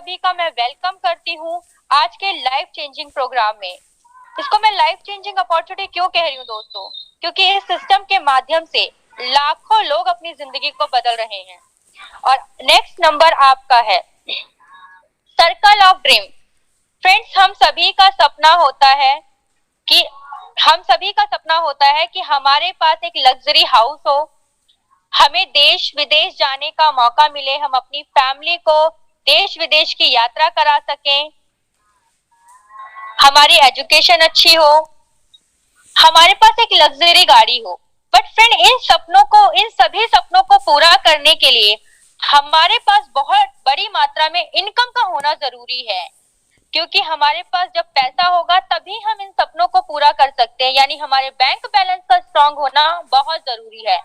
सभी का मैं वेलकम करती हूँ आज के लाइफ चेंजिंग प्रोग्राम में। इसको मैं लाइफ चेंजिंग अपॉर्चुनिटी क्यों कह रही हूँ दोस्तों? क्योंकि इस सिस्टम के माध्यम से लाखों लोग अपनी जिंदगी को बदल रहे हैं। और नेक्स्ट नंबर आपका है सर्कल ऑफ ड्रीम। फ्रेंड्स, हम सभी का सपना होता है कि हमारे पास एक लग्जरी हाउस हो, हमें देश विदेश जाने का मौका मिले, हम अपनी फैमिली को देश विदेश की यात्रा करा सकें, हमारी एजुकेशन अच्छी हो, हमारे पास एक लग्जरी गाड़ी हो। बट फ्रेंड, इन सभी सपनों को पूरा करने के लिए हमारे पास बहुत बड़ी मात्रा में इनकम का होना जरूरी है, क्योंकि हमारे पास जब पैसा होगा तभी हम इन सपनों को पूरा कर सकते हैं। यानी हमारे बैंक बैलेंस का स्ट्रांग होना बहुत जरूरी है।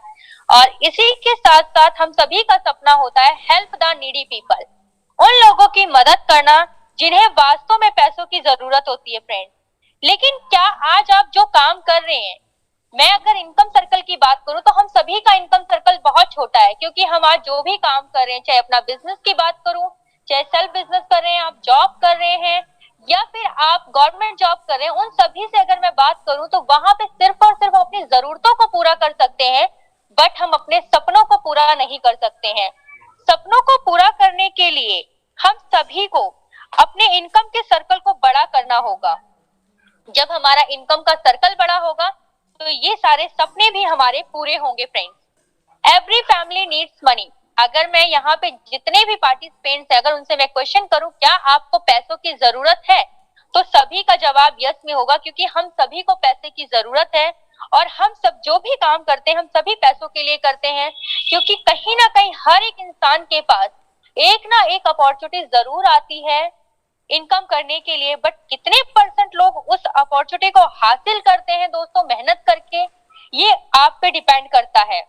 और इसी के साथ साथ हम सभी का सपना होता है हेल्प द नीडी पीपल, उन लोगों की मदद करना जिन्हें वास्तव में पैसों की जरूरत होती है फ्रेंड। लेकिन क्या आज आप जो काम कर रहे हैं, मैं अगर इनकम सर्कल की बात करूं तो हम सभी का इनकम सर्कल बहुत छोटा है, क्योंकि हम आज जो भी काम कर रहे हैं, चाहे अपना बिजनेस की बात करूं, चाहे सेल्फ बिजनेस कर रहे हैं, आप जॉब कर रहे हैं या फिर आप गवर्नमेंट जॉब कर रहे हैं, उन सभी से अगर मैं बात करूं तो वहां पे सिर्फ और सिर्फ अपनी जरूरतों को पूरा कर सकते हैं, बट हम अपने सपनों को पूरा नहीं कर सकते हैं। सपनों को पूरा करने के लिए हम सभी को अपने इनकम के सर्कल को बड़ा करना होगा। जब हमारा इनकम का सर्कल बड़ा होगा तो ये सारे सपने भी हमारे पूरे होंगे friends. Every family needs money. अगर मैं यहाँ पे जितने भी पार्टिसिपेंट्स हैं, अगर उनसे मैं क्वेश्चन करूं क्या आपको पैसों की जरूरत है, तो सभी का जवाब यस में होगा, क्योंकि हम सभी को पैसे की जरूरत है। और हम सब जो भी काम करते हैं हम सभी पैसों के लिए करते हैं, क्योंकि कहीं ना कहीं हर एक इंसान के पास एक ना एक अपॉर्चुनिटी जरूर आती है इनकम करने के लिए। बट कितने परसेंट लोग उस अपॉर्चुनिटी को हासिल करते हैं दोस्तों मेहनत करके, ये आप पे डिपेंड करता है।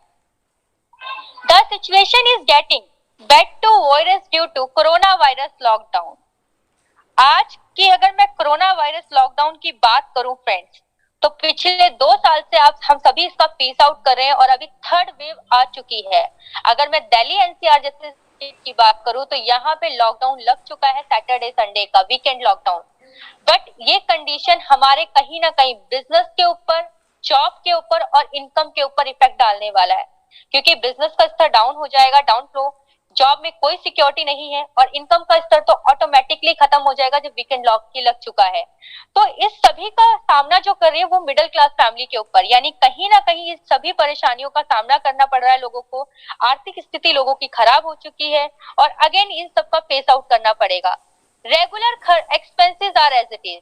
The situation is getting back to virus due to corona virus lockdown. आज की अगर मैं कोरोना वायरस लॉकडाउन की बात करूं फ्रेंड्स, तो पिछले 2 साल से हम सभी इसका फेस आउट कर रहे हैं और अभी थर्ड वेव आ चुकी है। अगर मैं दिल्ली एनसीआर जैसे स्टेट की बात करूं तो यहाँ पे लॉकडाउन लग चुका है, सैटरडे संडे का वीकेंड लॉकडाउन। बट ये कंडीशन हमारे कहीं ना कहीं बिजनेस के ऊपर, जॉब के ऊपर और इनकम के ऊपर इफेक्ट डालने वाला है, क्योंकि बिजनेस का स्तर डाउन हो जाएगा, डाउन फ्लो, जॉब में कोई सिक्योरिटी नहीं है, और इनकम का स्तर तो ऑटोमेटिकली खत्म हो जाएगा जब वीकेंड लॉक की लग चुका है। तो इस सभी का सामना जो कर रही है वो मिडिल क्लास फैमिली के ऊपर, यानी कहीं ना कहीं इस सभी परेशानियों का सामना करना पड़ रहा है लोगों को। आर्थिक स्थिति लोगों की खराब हो चुकी है और अगेन इन सब का फेस आउट करना पड़ेगा। Regular expenses are as it is.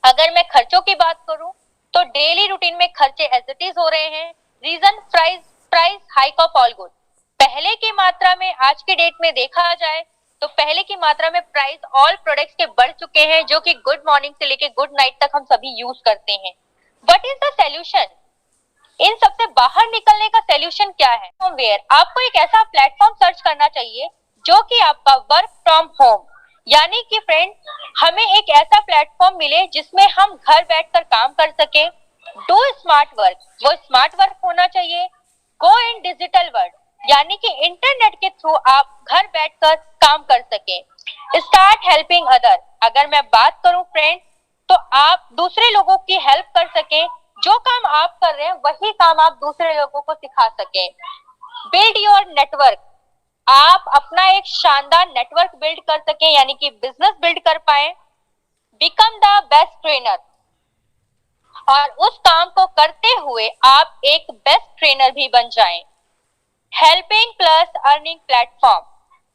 अगर मैं खर्चों की बात करूं तो डेली रूटीन में खर्चे एज इट इज हो रहे हैं। Reason price hike of all good. पहले की मात्रा में आज के डेट में देखा जाए तो पहले की मात्रा में प्राइस ऑल प्रोडक्ट्स के बढ़ चुके हैं, जो कि गुड मॉर्निंग से लेके गुड नाइट तक हम सभी यूज करते हैं। What is the solution? इन सबसे बाहर निकलने का सॉल्यूशन क्या है? वेयर आपको एक ऐसा प्लेटफॉर्म सर्च करना चाहिए जो कि आपका वर्क फ्रॉम होम, यानी कि फ्रेंड हमें एक ऐसा प्लेटफॉर्म मिले जिसमें हम घर बैठकर काम कर सके। डू स्मार्ट वर्क, वो स्मार्ट वर्क होना चाहिए। गो इन डिजिटल वर्ल्ड, यानी कि इंटरनेट के थ्रू आप घर बैठकर काम कर सके। Start helping other. अगर मैं बात करूं फ्रेंड्स तो आप दूसरे लोगों की हेल्प कर सके, जो काम आप कर रहे हैं वही काम आप दूसरे लोगों को सिखा सके। Build your network. आप अपना एक शानदार नेटवर्क बिल्ड कर सके, यानी कि बिजनेस बिल्ड कर पाए। बिकम द बेस्ट ट्रेनर, और उस काम को करते हुए आप एक बेस्ट ट्रेनर भी बन जाएं। Helping plus earning platform.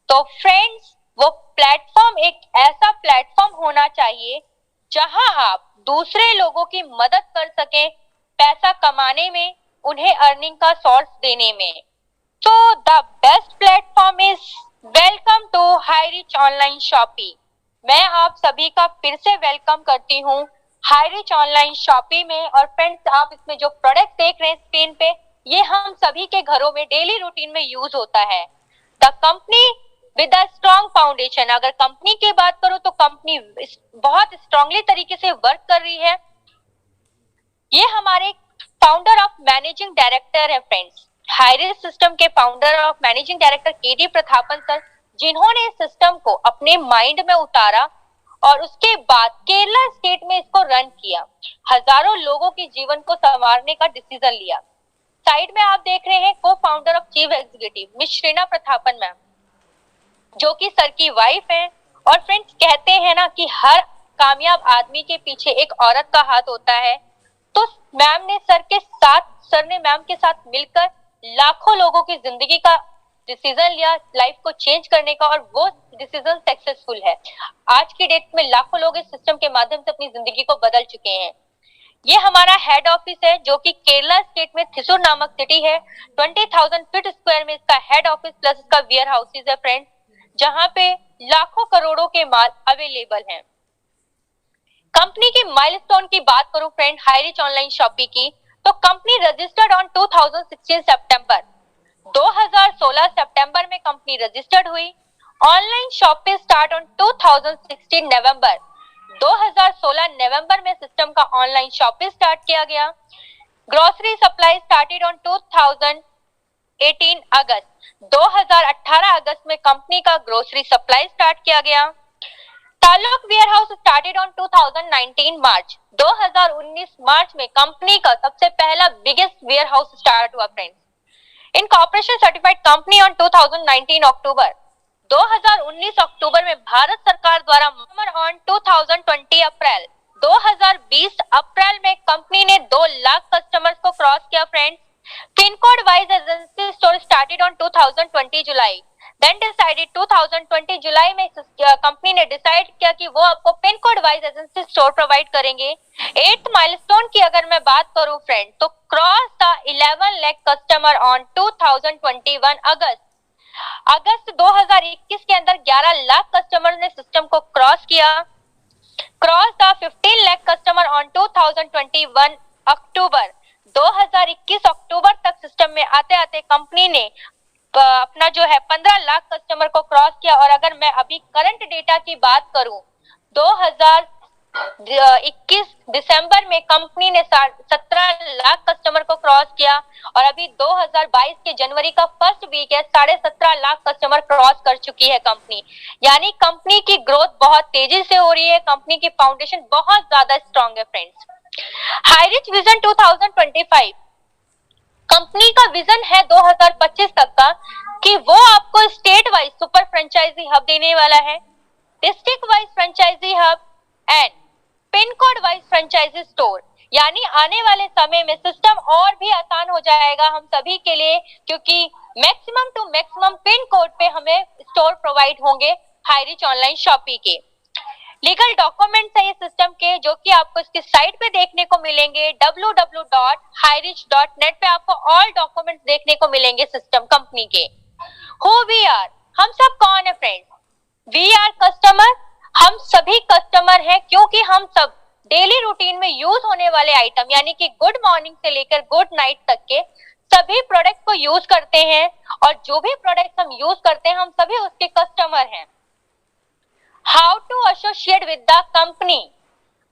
तो फ्रेंड्स वो प्लेटफॉर्म एक ऐसा प्लेटफॉर्म होना चाहिए जहां आप दूसरे लोगों की मदद कर सकें पैसा कमाने में, उन्हें अर्निंग का सोर्स देने में। तो the best platform is welcome to Hirich online shoppy. मैं आप सभी का फिर से वेलकम करती हूँ हाईरिच ऑनलाइन शॉपी में। और फ्रेंड्स, आप इसमें जो प्रोडक्ट देख रहे हैं स्क्रीन पे, ये हम सभी के घरों में डेली रूटीन में यूज होता है। The company with a strong foundation. अगर कंपनी की बात करूं तो कंपनी बहुत स्ट्रांगली तरीके से वर्क कर रही है। ये हमारे फाउंडर ऑफ मैनेजिंग डायरेक्टर है फ्रेंड्स, हाईरिच सिस्टम के founder of managing director KD Prathapan sir, जिन्होंने इस सिस्टम को अपने माइंड में उतारा और उसके बाद केरला स्टेट में इसको रन किया, हजारों लोगों के जीवन को संवारने का डिसीजन लिया। साइड में आप देख रहे हैं को founder of chief executive miss Shreena Prathapan ma'am, जो कि सर की वाइफ है। और फ्रेंड्स कहते हैं ना कि हर कामयाब आदमी के पीछे एक औरत का हाथ होता है, तो मैम ने सर ने मैम के साथ मिलकर लाखों लोगों की जिंदगी का डिसीजन लिया लाइफ को चेंज करने का, और वो डिसीजन सक्सेसफुल है। आज की डेट में लाखों लोग इस सिस्टम के माध्यम से अपनी जिंदगी को बदल चुके हैं। ये हमारा हेड ऑफिस है जो कि केरला स्टेट में थिसुर नामक सिटी है। 20,000 फीट स्क्वायर में इसका हेड ऑफिस प्लस इसका वेयर हाउसेज है फ्रेंड्स, जहां पे लाखों करोड़ों के माल अवेलेबल हैं। कंपनी की माइलस्टोन की बात करूं फ्रेंड हाईरिच ऑनलाइन शॉपिंग की, तो कंपनी रजिस्टर्ड ऑन 2016 सितंबर 2016 सितंबर में कंपनी रजिस्टर्ड हुई। ऑनलाइन शॉपिंग स्टार्ट ऑन 2016 नवंबर 2016 नवंबर में सिस्टम का ऑनलाइन शॉपिंग स्टार्ट किया गया। ग्रोसरी सप्लाई स्टार्टेड ऑन 2018 अगस्त 2018 अगस्त में कंपनी का ग्रोसरी सप्लाई स्टार्ट किया गया। ताल्लुक वेयर हाउस स्टार्टेड ऑन 2019 मार्च 2019 मार्च में कंपनी का सबसे पहला बिगेस्ट वेयर हाउस स्टार्ट हुआ friends. Incorporation certified company on 2019 अक्टूबर 2019 अक्टूबर में भारत सरकार द्वारा ऑन 2020 अप्रैल 2020 अप्रैल में कंपनी ने 2 लाख कस्टमर्स को क्रॉस किया friends. Pin code wise agency store started on 2020 July, then decided 2020 जुलाई में कंपनी ने डिसाइड किया कि वो आपको pin code wise agency store provide करेंगे। 8th माइलस्टोन की अगर मैं बात करूं फ्रेंड, तो cross the 11 lakh customer on 2021 अगस्त 2021 के अंदर 11 लाख कस्टमर ने सिस्टम को क्रॉस किया। Cross the 15 lakh customer on 2021 अक्टूबर 2021 अक्टूबर तक सिस्टम में आते आते कंपनी ने अपना जो है 15 लाख कस्टमर को क्रॉस किया। और अगर मैं अभी करंट डेटा की बात करूं, 2021 दिसंबर में कंपनी ने 17 लाख कस्टमर को क्रॉस किया, और अभी 2022 के जनवरी का फर्स्ट वीक है 17.5 लाख कस्टमर क्रॉस कर चुकी है कंपनी। यानी कंपनी की ग्रोथ बहुत तेजी से हो रही है, कंपनी की फाउंडेशन बहुत ज्यादा स्ट्रांग है फ्रेंड्स। हाईरिच विजन 2025 कंपनी का विजन है 2025 तक का कि वो आपको state wise super franchise hub देने वाला है, district wise franchise hub and pin code wise franchise store. यानी आने वाले समय में सिस्टम और भी आसान हो जाएगा हम सभी के लिए, क्योंकि maximum to maximum pin code पे हमें स्टोर प्रोवाइड होंगे हाईरिच ऑनलाइन शॉपिंग के। लीगल डॉक्यूमेंट्स है इस सिस्टम के, जो कि आपको इसकी साइट पे देखने को मिलेंगे। www.hirich.net पे आपको ऑल डॉक्यूमेंट्स देखने को मिलेंगे सिस्टम कंपनी के। हु वी आर, हम सब कौन है फ्रेंड्स? वी आर कस्टमर, हम सभी कस्टमर हैं, क्योंकि हम सब डेली रूटीन में यूज होने वाले आइटम यानी कि गुड मॉर्निंग से लेकर गुड नाइट तक के सभी प्रोडक्ट को यूज करते हैं, और जो भी प्रोडक्ट हम यूज करते हैं हम सभी उसके कस्टमर हैं। How to associate with the company,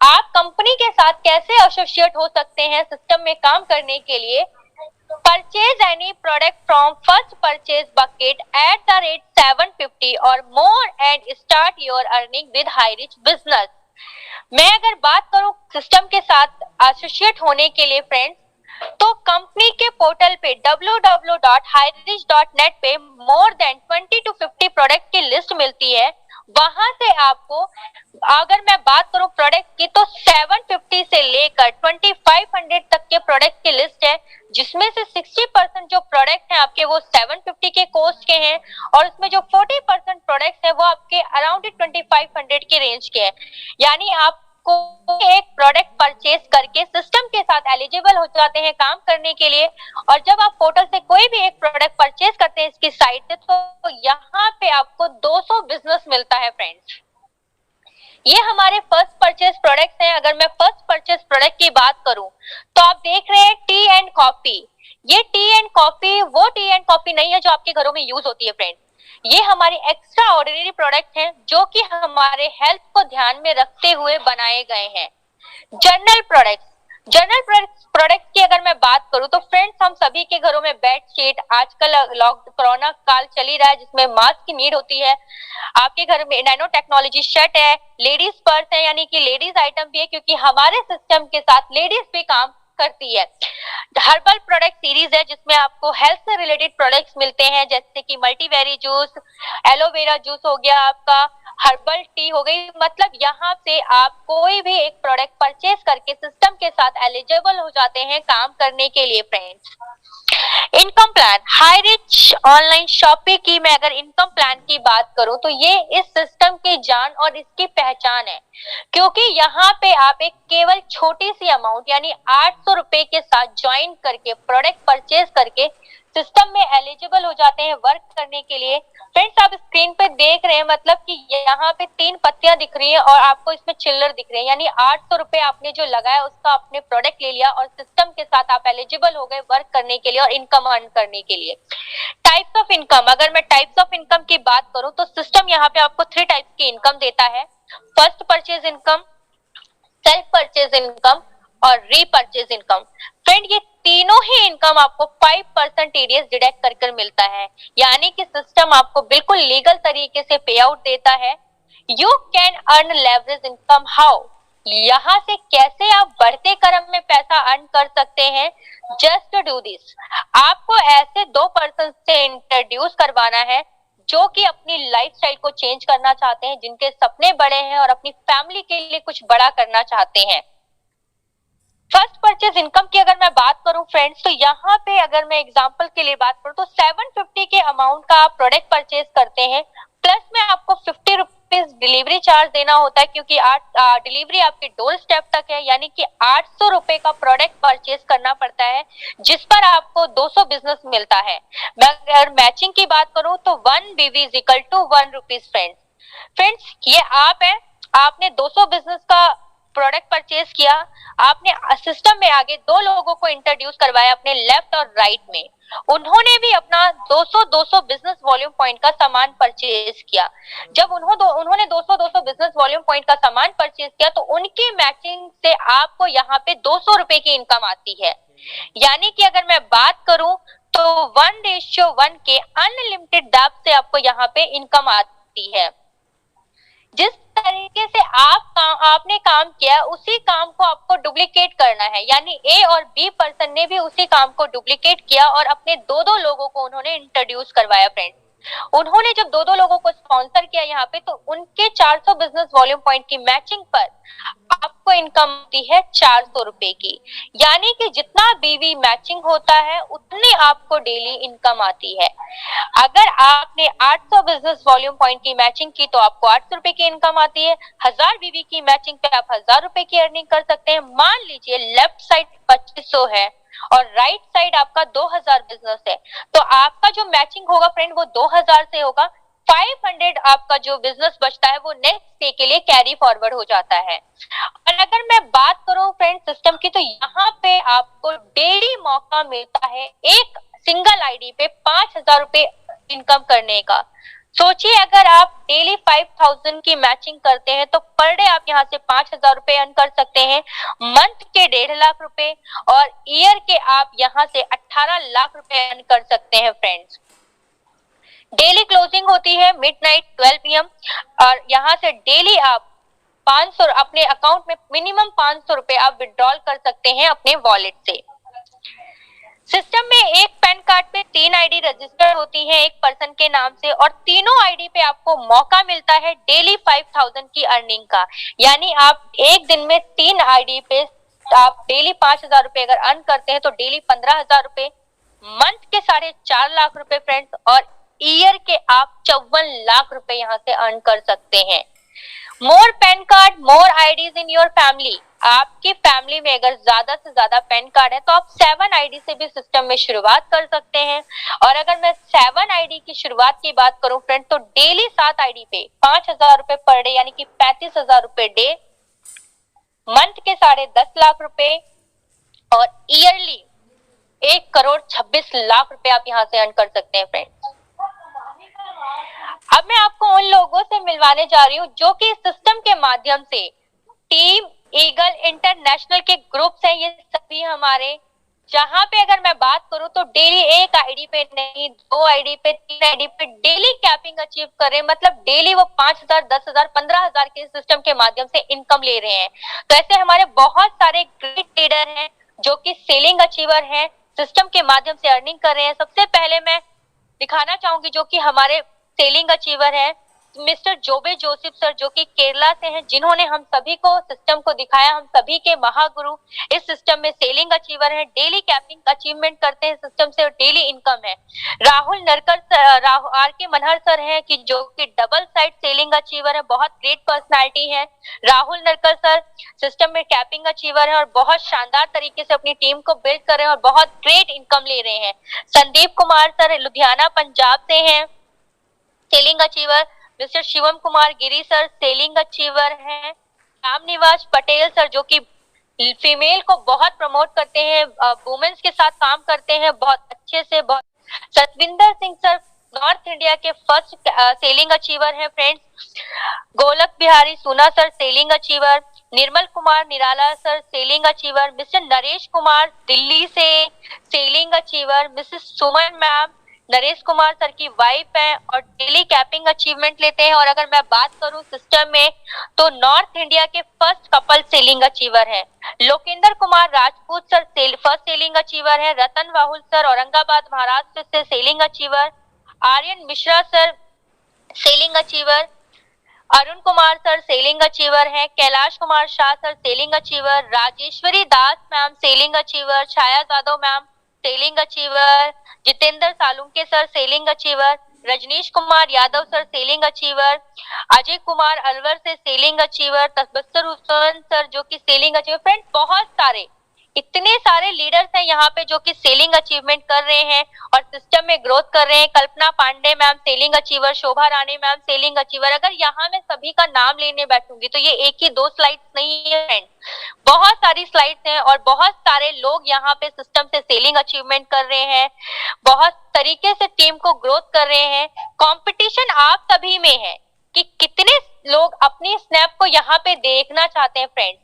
आप कंपनी के साथ कैसे एसोसिएट हो सकते हैं सिस्टम में काम करने के लिए? Purchase any product from first purchase bucket at the rate 750 और more and start your earning with Highrich business. मैं अगर बात करूं सिस्टम के साथ एसोसिएट होने के लिए फ्रेंड्स, तो कंपनी के पोर्टल पे www.hirich.net पे मोर देन 20 to 50 प्रोडक्ट की लिस्ट मिलती है। वहां से आपको अगर मैं बात करूं प्रोडक्ट की, तो 750 से लेकर 2500 तक के प्रोडक्ट की लिस्ट है, जिसमें से 60% जो प्रोडक्ट हैं आपके वो 750 के कॉस्ट के हैं, और उसमें जो 40% प्रोडक्ट्स हैं वो आपके अराउंड 2500 के रेंज के हैं। यानी आपको एक प्रोडक्ट परचेज करके सिस्टम के साथ एलिजिबल हो जाते हैं काम करने के लिए। और जब आप पोर्टल से कोई भी एक प्रोडक्ट परचेज करते हैं इसकी साइट से, तो यहाँ पे आपको 200 बिजनेस मिलता है फ्रेंड्स। ये हमारे फर्स्ट परचेज प्रोडक्ट्स हैं। अगर मैं फर्स्ट परचेज प्रोडक्ट की बात करूं, तो आप देख रहे हैं टी एंड कॉफी। ये टी एंड कॉफी वो टी एंड कॉफी नहीं है जो आपके घरों में यूज होती है फ्रेंड्स। ये हमारी एक्स्ट्रा ऑर्डिनरी प्रोडक्ट हैं जो कि हमारे हेल्थ को ध्यान में रखते हुए बनाए गए हैं। जनरल प्रोडक्ट्स, जनरल प्रोडक्ट की अगर मैं बात करूं तो फ्रेंड्स, हम सभी के घरों में बेडशीट, आजकल कोरोना काल चल ही रहा है जिसमें मास्क की नीड होती है। आपके घर में नैनो टेक्नोलॉजी शर्ट है, लेडीज पर्स है, यानी कि लेडीज आइटम भी है, क्योंकि हमारे सिस्टम के साथ लेडीज भी काम करती है। हर्बल प्रोडक्ट सीरीज है जिसमें आपको हेल्थ से रिलेटेड प्रोडक्ट्स मिलते हैं, जैसे कि मल्टीबेरी जूस, एलोवेरा जूस हो गया, आपका हर्बल टी हो गई। मतलब यहाँ से आप कोई भी एक प्रोडक्ट परचेज करके सिस्टम के साथ एलिजिबल हो जाते हैं काम करने के लिए friends. Income plan, high rich online shopping की मैं अगर इनकम प्लान की बात करूं तो ये इस सिस्टम की जान और इसकी पहचान है, क्योंकि यहाँ पे आप एक केवल छोटी सी अमाउंट यानी 800 रुपए के साथ ज्वाइन करके प्रोडक्ट परचेज करके सिस्टम में एलिजिबल हो जाते हैं वर्क करने के लिए। फ्रेंड्स, आप स्क्रीन पे देख रहे हैं, मतलब कि यहाँ पे 3 पत्तियां दिख रही हैं और आपको इसमें चिल्लर दिख रहे हैं, यानी 800 रुपए आपने जो लगाया उसका आपने प्रोडक्ट ले लिया और सिस्टम के साथ आप एलिजिबल हो गए वर्क करने के लिए और इनकम अर्न करने के लिए। टाइप्स ऑफ इनकम, अगर मैं टाइप्स ऑफ इनकम की बात करूं तो सिस्टम यहाँ पे आपको 3 टाइप्स की इनकम देता है। First purchase income, self purchase income और रीपरचेज इनकम। फ्रेंड, ये तीनों ही इनकम आपको 5% टीडीएस डिडक्ट कर मिलता है, यानी कि सिस्टम आपको बिल्कुल लीगल तरीके से पे आउट देता है। You can earn leverage income how, यहाँ से कैसे आप बढ़ते क्रम में पैसा अर्न कर सकते हैं। जस्ट डू दिस, आपको ऐसे 2 पर्सन से इंट्रोड्यूस करवाना है जो कि अपनी लाइफस्टाइल को चेंज करना चाहते हैं, जिनके सपने बड़े हैं और अपनी फैमिली के लिए कुछ बड़ा करना चाहते हैं। फर्स्ट परचेज इनकम की अगर मैं बात करूं फ्रेंड्स, तो यहाँ पे अगर मैं एग्जांपल के लिए बात करूं तो 750 के अमाउंट का आप प्रोडक्ट परचेज करते हैं, प्लस में आपको 50 रुपीज डिलीवरी चार्ज देना होता है, क्योंकि डिलीवरी आपके डोर स्टेप तक है, यानी कि 800 रुपए का प्रोडक्ट परचेज करना पड़ता है, जिस पर आपको 200 बिजनेस मिलता है। मैं अगर मैचिंग की बात करूं तो 1 BV is equal to 1 rupees friends, ये आप है, आपने 200 बिजनेस का प्रोडक्ट परचेज किया, आपने सिस्टम में आगे 2 लोगों को इंट्रोड्यूस करवाया अपने लेफ्ट और राइट में, उन्होंने भी अपना 200 बिजनेस वॉल्यूम पॉइंट का सामान परचेज किया। जब उन्होंने 200 बिजनेस वॉल्यूम पॉइंट का सामान परचेज किया तो उनकी मैचिंग से आपको यहाँ पे 200 रुपए की इनकम आती है, यानी कि अगर मैं बात करूं तो 1:1 के अनलिमिटेड दाब से आपको यहाँ पे इनकम आती है। जिस तरीके से आपने काम किया उसी काम को आपको डुप्लीकेट करना है, यानी ए और बी पर्सन ने भी उसी काम को डुप्लीकेट किया और अपने 2 लोगों को उन्होंने इंट्रोड्यूस करवाया। फ्रेंड्स, उन्होंने जब 2 लोगों को स्पॉन्सर किया यहाँ पे, तो उनके 400 बिजनेस वॉल्यूम पॉइंट की मैचिंग पर आपको इनकम आती है 400 रुपए की, यानी कि जितना बीवी मैचिंग होता है उतनी आपको डेली इनकम आती है। अगर आपने 800 बिजनेस वॉल्यूम पॉइंट की मैचिंग की तो आपको 800 रुपए की इनकम आती है। 1000 बीवी की मैचिंग पे आप 1000 रुपए की अर्निंग कर सकते हैं। मान लीजिए लेफ्ट साइड 2500 है और राइट साइड आपका 2000 बिजनेस है, तो आपका जो मैचिंग होगा फ्रेंड वो 2000 से होगा। 500 आपका जो बिजनेस बचता है वो नेक्स्ट डे के लिए कैरी फॉरवर्ड हो जाता है। और अगर मैं बात करूं फ्रेंड सिस्टम की, तो यहाँ पे आपको डेली मौका मिलता है एक सिंगल आईडी पे 5000 रुपए इनकम करने का। सोचिए, अगर आप डेली 5000 की मैचिंग करते हैं तो पर डे आप यहाँ से 5000 रुपए अर्न कर सकते हैं, मंथ के 1.5 लाख रुपए और ईयर के आप यहाँ से 18 लाख रुपए अर्न कर सकते हैं। फ्रेंड्स, डेली क्लोजिंग होती है मिडनाइट 12 PM और यहाँ से डेली आप 500 अपने अकाउंट में मिनिमम 500 रुपए आप विड्रॉल कर सकते हैं अपने वॉलेट से। सिस्टम में एक पैन कार्ड पे 3 आईडी रजिस्टर होती हैं एक पर्सन के नाम से, और तीनों आईडी पे आपको मौका मिलता है डेली 5000 की अर्निंग का, यानी आप एक दिन में 3 आईडी पे आप डेली 5000 रुपए अगर अर्न करते हैं तो डेली 15000 रुपए, मंथ के 4.5 लाख रुपए फ्रेंड्स, और ईयर के आप 54 लाख रुपए यहाँ से अर्न कर सकते हैं। More PAN card more IDs in your family, आपकी फैमिली में अगर ज्यादा से ज्यादा पैन कार्ड है तो आप 7 आईडी से भी सिस्टम में शुरुआत कर सकते हैं। और अगर मैं 7 आईडी की शुरुआत की बात करूं फ्रेंड, तो डेली 7 आईडी पे 5000 रुपए पर डे, यानी कि 35,000 रुपए डे, मंथ के 10.5 लाख रुपए और ईयरली 1,26,00,000 रुपए आप यहाँ से अर्न कर सकते हैं। फ्रेंड्स, अब मैं आपको उन लोगों से मिलवाने जा रही हूँ जो कि सिस्टम के माध्यम से टीम ईगल इंटरनेशनल के ग्रुप्स हैं, ये सभी हमारे, जहां पे अगर मैं बात करूं तो डेली एक आईडी पे नहीं, 2 आईडी पे, 3 आईडी पे डेली कैपिंग अचीव कर रहे हैं। मतलब डेली वो 5,000, 10,000, 15,000 के सिस्टम के माध्यम से इनकम ले रहे हैं। तो ऐसे हमारे बहुत सारे ग्रेट लीडर हैं जो कि सेलिंग अचीवर हैं, सिस्टम के माध्यम से अर्निंग कर रहे हैं। सबसे पहले मैं दिखाना चाहूंगी जो कि हमारे सेलिंग अचीवर है, मिस्टर जोबे जोसेफ सर, जो कि केरला से हैं, जिन्होंने हम सभी को सिस्टम को दिखाया, हम सभी के महागुरु इस सिस्टम में सेलिंग अचीवर हैं, डेली कैपिंग अचीवमेंट करते हैं सिस्टम से और डेली इनकम है। राहुल नरकर आर के मनहर सर हैं कि जो कि डबल साइड सेलिंग अचीवर है, बहुत ग्रेट पर्सनालिटी है। राहुल नरकर सर सिस्टम में कैपिंग अचीवर है और बहुत शानदार तरीके से अपनी टीम को बिल्ड कर रहे हैं और बहुत ग्रेट इनकम ले रहे हैं। संदीप कुमार सर लुधियाना पंजाब से हैं, selling achiever. Mister Shivam Kumar Giri sir selling achiever हैं। रामनिवास पटेल सर जो कि फीमेल को बहुत प्रमोट करते हैं, वुमेन्स के साथ काम करते हैं बहुत अच्छे से। बहुत Satwinder Singh sir north India के फर्स्ट सेलिंग अचीवर हैं friends. Golak Bihari Suna sir selling achiever. Nirmal Kumar Nirala sir selling achiever. Mister Naresh Kumar Delhi से selling achiever. Mrs Suman ma'am Naresh Kumar sir की वाइफ हैं और डेली कैपिंग अचीवमेंट लेते हैं। और अगर मैं बात करूं सिस्टम में तो नॉर्थ इंडिया के फर्स्ट कपल सेलिंग अचीवर हैं। Lokendra Kumar Rajput sir first selling achiever है। रतन राहुल सर औरंगाबाद महाराष्ट्र से selling achiever. Aryan Mishra sir selling achiever. Arun Kumar sir selling achiever हैं। Kailash Kumar Shah sir selling achiever. Rajeshwari Das ma'am selling achiever. Chhaya Jadhav ma'am selling achiever. Jitendra Salunke sir selling achiever. Rajneesh Kumar Yadav sir selling achiever. Ajay Kumar Alwar से selling achiever. Tabassur Hussain sir जो कि selling achiever. Friend बहुत सारे इतने सारे लीडर्स हैं यहाँ पे जो कि सेलिंग अचीवमेंट कर रहे हैं और सिस्टम में ग्रोथ कर रहे हैं। कल्पना पांडे मैम सेलिंग अचीवर। शोभा रानी मैम सेलिंग अचीवर। अगर यहाँ मैं सभी का नाम लेने बैठूंगी तो ये एक ही 2 स्लाइड्स नहीं है फ्रेंड, बहुत सारी स्लाइड्स हैं और बहुत सारे लोग यहाँ पे सिस्टम से सेलिंग अचीवमेंट कर रहे हैं, बहुत तरीके से टीम को ग्रोथ कर रहे हैं। कंपटीशन आप सभी में है कि कितने लोग अपनी स्नैप को यहाँ पे देखना चाहते हैं फ्रेंड्स।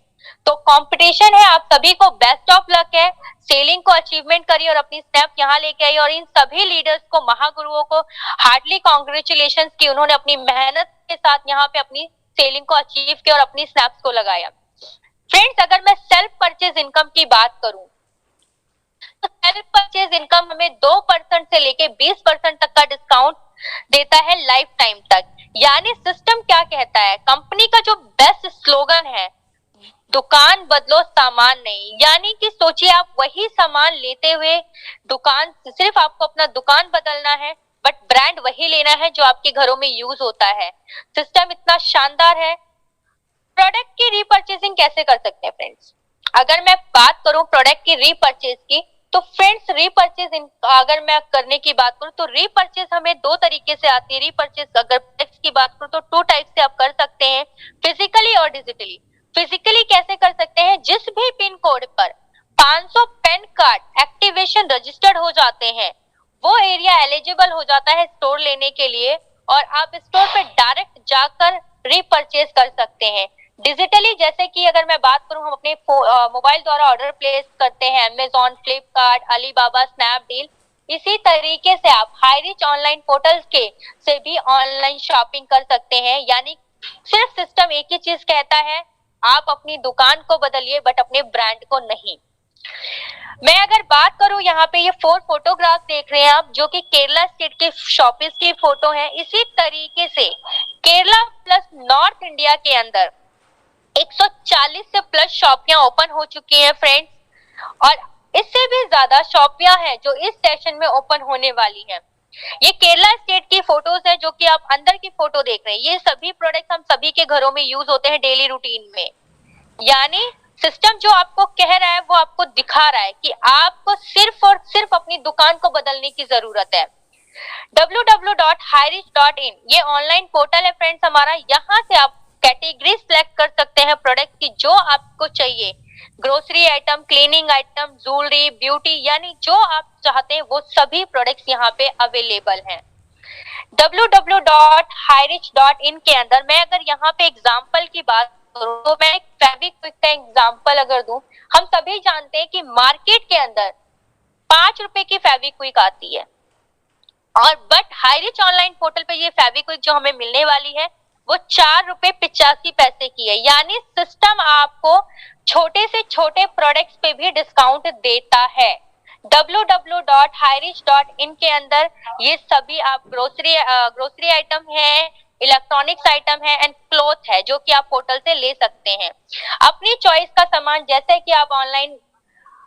तो कंपटीशन है, आप सभी को बेस्ट ऑफ लक है। सेलिंग को अचीवमेंट करिए और अपनी स्नैप यहाँ लेके आइए। और इन सभी लीडर्स को, महागुरुओं को हार्डली कॉन्ग्रेचुलेशन कि उन्होंने अपनी मेहनत के साथ यहाँ पे अपनी सेलिंग को अचीव किया और अपनी स्नैप्स को लगाया। फ्रेंड्स अगर मैं सेल्फ परचेज इनकम की बात करूं तो सेल्फ परचेज इनकम हमें 2% से लेके 20% तक का डिस्काउंट देता है लाइफ टाइम तक। यानी सिस्टम क्या कहता है, कंपनी का जो बेस्ट स्लोगन है, दुकान बदलो सामान नहीं। यानी कि सोचिए आप वही सामान लेते हुए दुकान, सिर्फ आपको अपना दुकान बदलना है बट ब्रांड वही लेना है जो आपके घरों में यूज होता है। सिस्टम इतना शानदार है। प्रोडक्ट की रीपरचेजिंग कैसे कर सकते हैं फ्रेंड्स, अगर मैं बात करूं प्रोडक्ट की रीपरचेज की तो फ्रेंड्स रीपरचेज अगर मैं करने की बात करूं तो रीपरचेज हमें 2 तरीके से आती है। रीपरचेज अगर प्रोडक्ट्स की बात करूं तो 2 टाइप से आप कर सकते हैं, फिजिकली और डिजिटली। फिजिकली कैसे कर सकते हैं, जिस भी पिन कोड पर 500 पेन कार्ड एक्टिवेशन रजिस्टर्ड हो जाते हैं वो एरिया एलिजिबल हो जाता है स्टोर लेने के लिए और आप स्टोर पे डायरेक्ट जाकर रीपरचेज कर सकते हैं। डिजिटली जैसे कि अगर मैं बात करूं, हम अपने मोबाइल द्वारा ऑर्डर प्लेस करते हैं अमेजॉन, फ्लिपकार्ट, अलीबाबा, स्नैपडील। इसी तरीके से आप हाई रिच ऑनलाइन पोर्टल्स के से भी ऑनलाइन शॉपिंग कर सकते हैं। यानी सिर्फ सिस्टम एक ही चीज कहता है, आप अपनी दुकान को बदलिए बट अपने ब्रांड को नहीं। मैं अगर बात करूं, यहाँ पे ये 4 फोटोग्राफ देख रहे हैं आप जो कि केरला स्टेट के शॉपिस की फोटो है। इसी तरीके से केरला प्लस नॉर्थ इंडिया के अंदर 140 से प्लस शॉपियां ओपन हो चुकी हैं फ्रेंड्स और इससे भी ज्यादा शॉपियां हैं जो इस सेशन में ओपन होने वाली हैं। ये केरला स्टेट की फोटोज है जो कि आप अंदर की फोटो देख रहे हैं। ये सभी प्रोडक्ट हम सभी के घरों में यूज होते हैं डेली रूटीन में। यानी सिस्टम जो आपको कह रहा है वो आपको दिखा रहा है कि आपको सिर्फ और सिर्फ अपनी दुकान को बदलने की जरूरत है। www.hirich.in ये ऑनलाइन पोर्टल है फ्रेंड्स हमारा। यहाँ से आप कैटेगरी सिलेक्ट कर सकते हैं प्रोडक्ट की जो आपको चाहिए, grocery item, cleaning item, jewellery, beauty, यानी जो आप चाहते हैं वो सभी प्रोडक्ट्स यहाँ पे अवेलेबल हैं। www.hirich.in के अंदर मैं अगर यहाँ पे एग्जाम्पल की बात करूं तो मैं एक फेविक्विक का एग्जांपल अगर दूं, हम सभी जानते हैं कि मार्केट के अंदर 5 रुपए की फेविक्विक आती है, और बट हाईरिच ऑनलाइन पोर्टल पे ये फेविक्विक जो हमें मिलने वाली है वो 4 रुपए 85 पैसे की है। यानी सिस्टम आपको छोटे से छोटे प्रोडक्ट्स पे भी डिस्काउंट देता है। www.hirich.in के अंदर ये सभी आप ग्रोसरी आइटम है, इलेक्ट्रॉनिक्स आइटम है एंड क्लॉथ है जो कि आप पोर्टल से ले सकते हैं। अपनी चॉइस का सामान, जैसे कि आप ऑनलाइन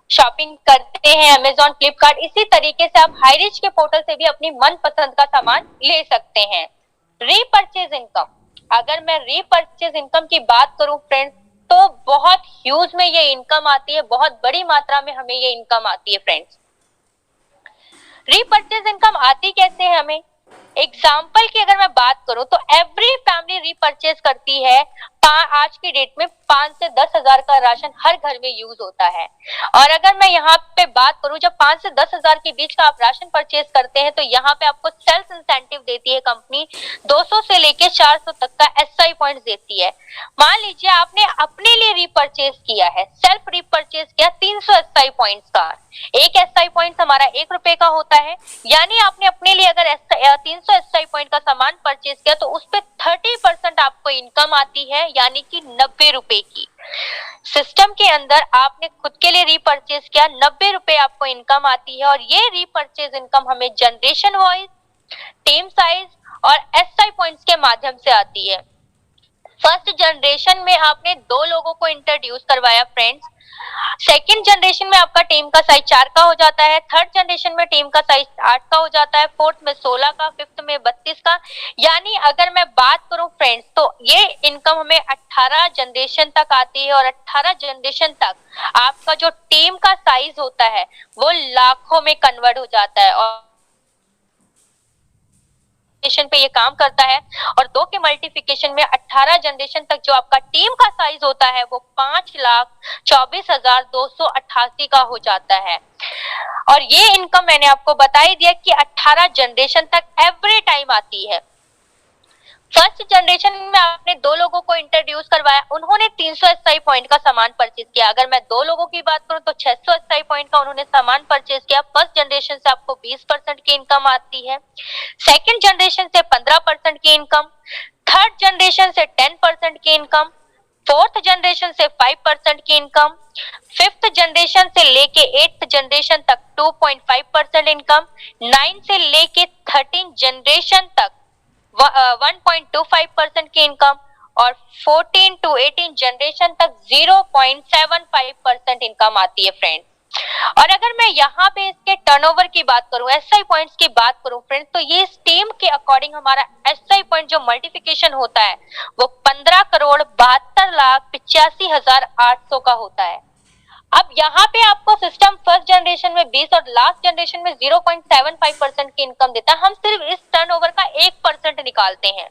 शॉपिंग करते हैं अमेजॉन, फ्लिपकार्ट, इसी तरीके से आप हाईरिच के पोर्टल से भी अपनी मनपसंद का सामान ले सकते हैं। रीपर्चेज इनकम, अगर मैं रीपर्चेज इनकम की बात करूं फ्रेंड्स, तो बहुत ह्यूज में ये इनकम आती है, बहुत बड़ी मात्रा में हमें ये इनकम आती है फ्रेंड्स। रीपर्चेज इनकम आती कैसे है हमें? एग्जाम्पल की अगर मैं बात करूं तो एवरी फैमिली रीपर्चेज करती है। आज की डेट में 5 से 10 हजार का राशन हर घर में यूज होता है। और अगर मैं यहाँ पे बात करूं, जब 5 से 10 हजार के बीच का आप राशन परचेज करते हैं तो यहाँ पे आपको सेल्फ इंसेंटिव देती है कंपनी, 200 से लेके 400 तक का एसआई पॉइंट देती है। मान लीजिए आपने अपने लिए रीपर्चेज किया है, सेल्फ रीपर्चेज किया 300 एसआई पॉइंट्स का, एक एसआई पॉइंट हमारा 1 रुपए का होता है। यानी आपने अपने लिए अगर 300 एसआई पॉइंट का सामान परचेज किया तो उस पे 30% आपको इनकम आती है, यानी कि 90 रुपए की। सिस्टम के अंदर आपने खुद के लिए रीपर्चेज किया, 90 रुपए आपको इनकम आती है। और ये रीपर्चेज इनकम हमें जनरेशन वाइज, टीम साइज और एसआई पॉइंट्स के माध्यम से आती है। फर्स्ट जनरेशन में आपने 2 लोगों को इंट्रोड्यूस करवाया फ्रेंड्स, सेकेंड जनरेशन में आपका टीम का साइज 4 का हो जाता है, थर्ड जनरेशन में टीम का साइज 8 का हो जाता है, फोर्थ में 16 का, फिफ्थ में 32 का। यानी अगर मैं बात करूं फ्रेंड्स तो ये इनकम हमें 18 जनरेशन तक आती है, और 18 जनरेशन तक आपका जो टीम का साइज होता है वो लाखों में कन्वर्ट हो जाता है, और पे ये काम करता है। और 2 के मल्टीप्लिकेशन में 18 जनरेशन तक जो आपका टीम का साइज होता है वो 5,24,288 का हो जाता है। और ये इनकम मैंने आपको बता ही दिया कि 18 जनरेशन तक एवरी टाइम आती है। फर्स्ट जनरेशन में आपने 2 लोगों को इंट्रोड्यूस करवाया, उन्होंने 300 एसआई पॉइंट का सामान परचेज किया। अगर मैं 2 लोगों की बात करूं तो 600 एसआई पॉइंट का उन्होंने सामान परचेज किया। फर्स्ट जनरेशन से आपको 20% की इनकम आती है, सेकंड जनरेशन से 15% की इनकम, थर्ड जनरेशन से 10% की इनकम, फोर्थ जनरेशन से 5% की इनकम, फिफ्थ जनरेशन से लेके 8th जनरेशन तक 2.5% इनकम, 9 से लेके 13 जनरेशन तक 1.25% की इनकम, और 14 to 18 जनरेशन तक 0.75% इनकम आती है फ्रेंड्स। और अगर मैं यहाँ पे इसके टर्नओवर की बात करूं, एसआई पॉइंट्स की बात करूं फ्रेंड्स, तो ये इस टीम के अकॉर्डिंग हमारा एसआई पॉइंट जो मल्टीप्लिकेशन होता है वो 15,72,85,800 का होता है। अब यहाँ पे आपको सिस्टम फर्स्ट जनरेशन में 20 और लास्ट जनरेशन में 0.75% की इनकम देता है। हम सिर्फ इस टर्नओवर का 1% निकालते हैं।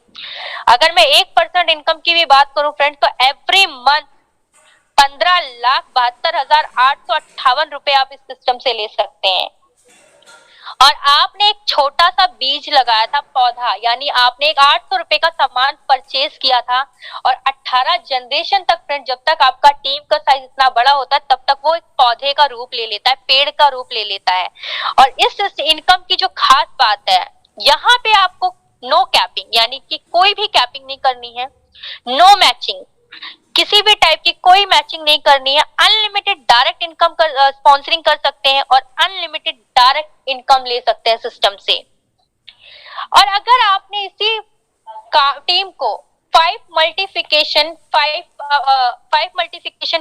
अगर मैं 1% इनकम की भी बात करूं फ्रेंड्स, तो एवरी मंथ 15,72,858 रुपए आप इस सिस्टम से ले सकते हैं। और आपने एक छोटा सा बीज लगाया था, पौधा, यानी आपने एक 800 रुपए का सामान परचेज किया था, और 18 जनरेशन तक फ्रेंड, जब तक आपका टीम का साइज इतना बड़ा होता है तब तक वो एक पौधे का रूप ले लेता है, पेड़ का रूप ले लेता है। और इस इनकम की जो खास बात है, यहाँ पे आपको नो कैपिंग, यानी कि कोई भी कैपिंग नहीं करनी है, नो मैचिंग, किसी भी टाइप की कोई मैचिंग नहीं करनी है, अनलिमिटेड डायरेक्ट इनकम कर स्पॉन्सरिंग कर सकते हैं, और अनलिमिटेड डायरेक्ट इनकम ले सकते हैं सिस्टम से। और अगर आपने इसी टीम को 5 multiplication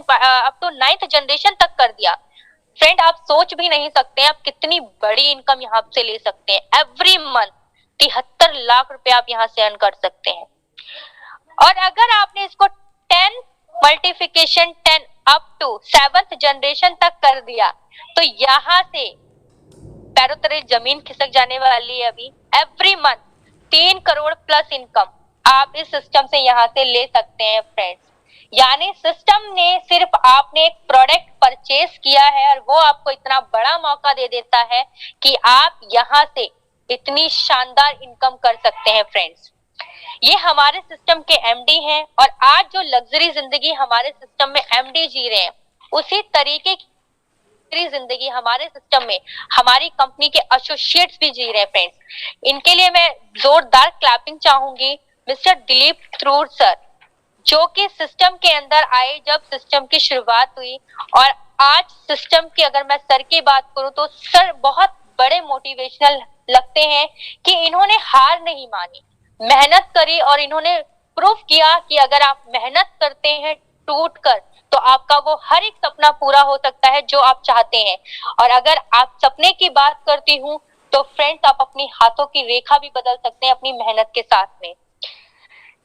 up to 9th generation तक कर दिया फ्रेंड, आप सोच भी नहीं सकते हैं आप कितनी बड़ी इनकम यहाँ से ले सकते हैं। एवरी मंथ 73 लाख रुपए आप यहाँ से अर्न कर सकते हैं। और अगर आपने इसको 10 multiplication 10 up to 7th generation तक कर दिया तो यहाँ से पैरों तले जमीन खिसक जाने वाली है। अभी every month 3 crore plus income आप इस सिस्टम से यहाँ से ले सकते हैं फ्रेंड्स। यानी सिस्टम ने सिर्फ आपने एक प्रोडक्ट परचेज किया है और वो आपको इतना बड़ा मौका दे देता है कि आप यहाँ से इतनी शानदार इनकम कर सकते हैं फ्रेंड्स। ये हमारे सिस्टम के एमडी हैं और आज जो लग्जरी जिंदगी हमारे सिस्टम में एमडी जी रहे हैं, उसी तरीके की जिंदगी हमारे सिस्टम में हमारी कंपनी के एसोसिएट्स भी जी रहे हैं फ्रेंड्स। इनके लिए मैं जोरदार क्लैपिंग चाहूंगी मिस्टर दिलीप थ्रूर सर, जो कि सिस्टम के अंदर आए जब सिस्टम की शुरुआत हुई। और आज सिस्टम की अगर मैं सर की बात करूं तो सर बहुत बड़े मोटिवेशनल लगते हैं कि इन्होंने हार नहीं मानी, मेहनत करी और इन्होंने प्रूफ किया कि अगर आप मेहनत करते हैं टूट कर तो आपका वो हर एक सपना पूरा हो सकता है जो आप चाहते हैं। और अगर आप सपने की बात करती हूँ तो फ्रेंड्स आप अपनी हाथों की रेखा भी बदल सकते हैं अपनी मेहनत के साथ में।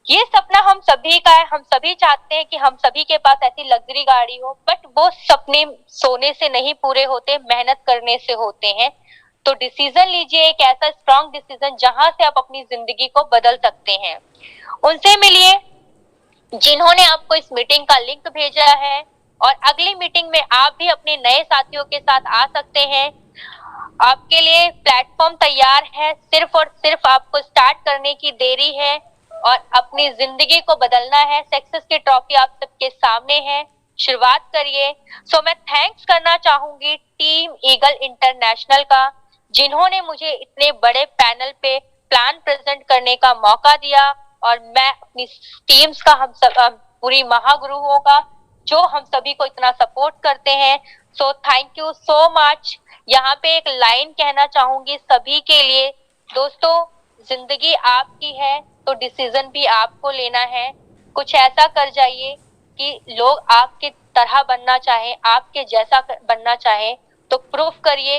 ये सपना हम सभी का है, हम सभी चाहते हैं कि हम सभी के पास ऐसी लग्जरी गाड़ी हो, बट वो सपने सोने से नहीं पूरे होते, मेहनत करने से होते हैं। तो डिसीजन लीजिए, एक ऐसा स्ट्रॉन्ग डिसीजन जहां से आप अपनी जिंदगी को बदल सकते हैं। उनसे मिलिए जिन्होंने आपको इस मीटिंग का लिंक भेजा है, और अगली मीटिंग में आप भी अपने नए साथियों के साथ आ सकते हैं। आपके लिए प्लेटफॉर्म तैयार है, सिर्फ और सिर्फ आपको स्टार्ट करने की देरी है और अपनी जिंदगी को बदलना है। सक्सेस की ट्रॉफी आप सबके सामने है, शुरुआत करिए। सो मैं थैंक्स करना चाहूंगी टीम ईगल इंटरनेशनल का, जिन्होंने मुझे इतने बड़े पैनल पे प्लान प्रेजेंट करने का मौका दिया, और मैं अपनी टीम्स का हम सब पूरी महागुरुओं का जो हम सभी को इतना सपोर्ट करते हैं। So thank you so much. यहाँ पे एक लाइन कहना चाहूंगी सभी के लिए, दोस्तों जिंदगी आपकी है तो डिसीजन भी आपको लेना है। कुछ ऐसा कर जाइए कि लोग आपके तरह बनना चाहे, आपके जैसा बनना चाहे, तो प्रूफ करिए